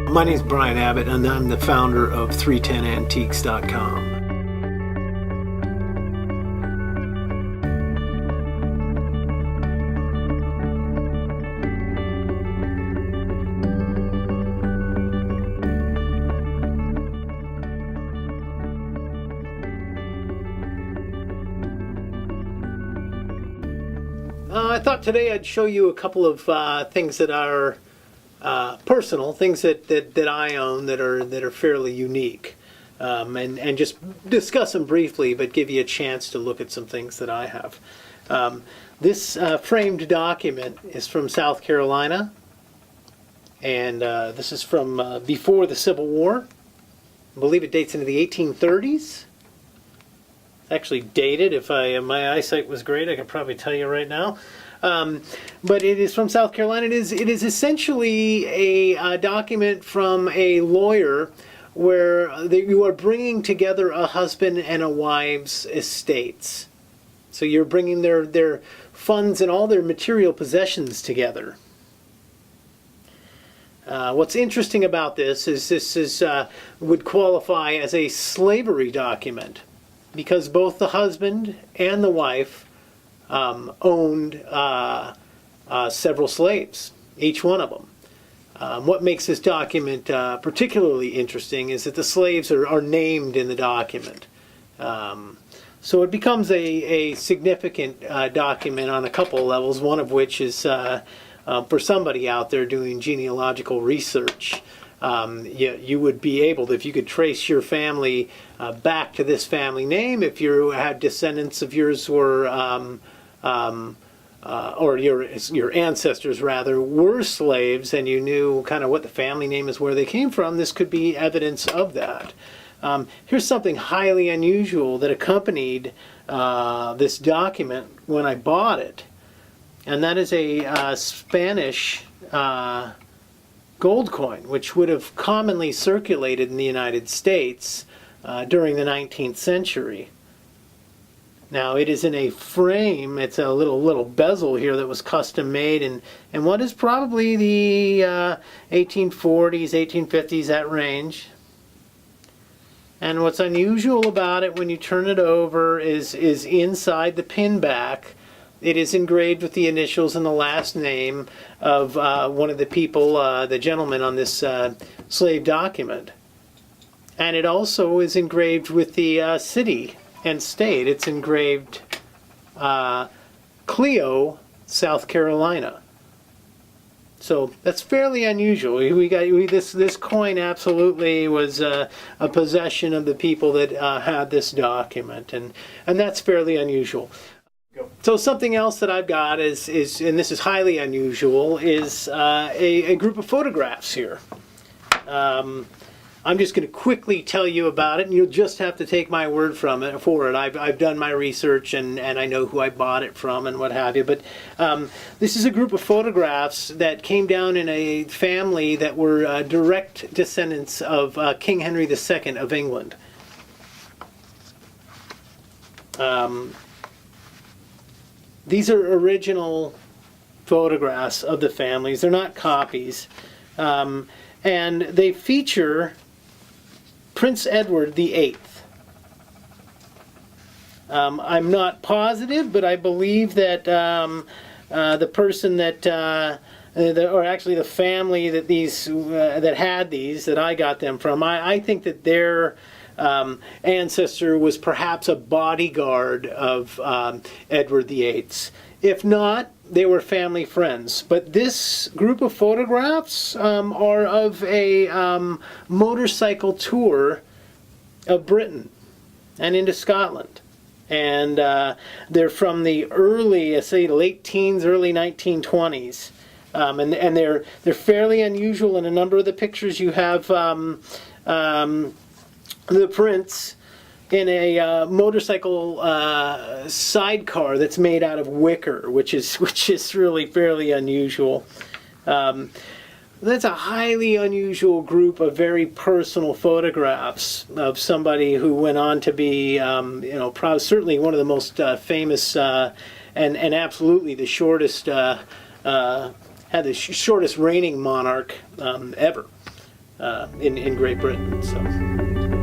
My name is Brian Abbott, and I'm the founder of 310Antiques.com. I thought today I'd show you a couple of things that are personal, things that I own that are fairly unique, and just discuss them briefly, but give you a chance to look at some things that I have. This framed document is from South Carolina, and this is from before the Civil War. I believe it dates into the 1830s. It's actually dated. If my eyesight was great, I could probably tell you right now. But it is from South Carolina. It is essentially a document from a lawyer where you are bringing together a husband and a wife's estates. So you're bringing their funds and all their material possessions together. What's interesting about this is would qualify as a slavery document, because both the husband and the wife owned several slaves, each one of them. What makes this document particularly interesting is that the slaves are named in the document. So it becomes a significant document on a couple of levels, one of which is for somebody out there doing genealogical research. You would be able to, if you could trace your family back to this family name, if you had descendants of yours were or your ancestors rather were slaves, and you knew kind of what the family name is, where they came from, this could be evidence of that. Here's something highly unusual that accompanied this document when I bought it, and that is a Spanish gold coin, which would have commonly circulated in the United States during the 19th century. Now it is in a frame. It's a little bezel here that was custom made in what is probably the 1840s, 1850s, that range. And what's unusual about it when you turn it over is inside the pin back, it is engraved with the initials and the last name of one of the people, the gentleman on this slave document. And it also is engraved with the city and state. It's engraved Clio, South Carolina. So that's fairly unusual. This coin absolutely was a possession of the people that had this document, and that's fairly unusual. So something else that I've got is and this is highly unusual, is a group of photographs here. I'm just going to quickly tell you about it, and you'll just have to take my word for it. I've done my research, and I know who I bought it from and what have you. But this is a group of photographs that came down in a family that were direct descendants of King Henry II of England. These are original photographs of the families. They're not copies. And they feature Prince Edward VIII. I'm not positive, but I believe that the person that, or actually the family that that had these, that I got them from, I think that their ancestor was perhaps a bodyguard of Edward VIII's. If not, they were family friends. But this group of photographs are of a motorcycle tour of Britain and into Scotland. And they're from the early, say, late teens, early 1920s. And they're fairly unusual. In a number of the pictures you have the prince in a motorcycle sidecar that's made out of wicker, which is really fairly unusual. That's a highly unusual group of very personal photographs of somebody who went on to be, certainly one of the most famous and absolutely the shortest, had the shortest reigning monarch ever. in Great Britain. So.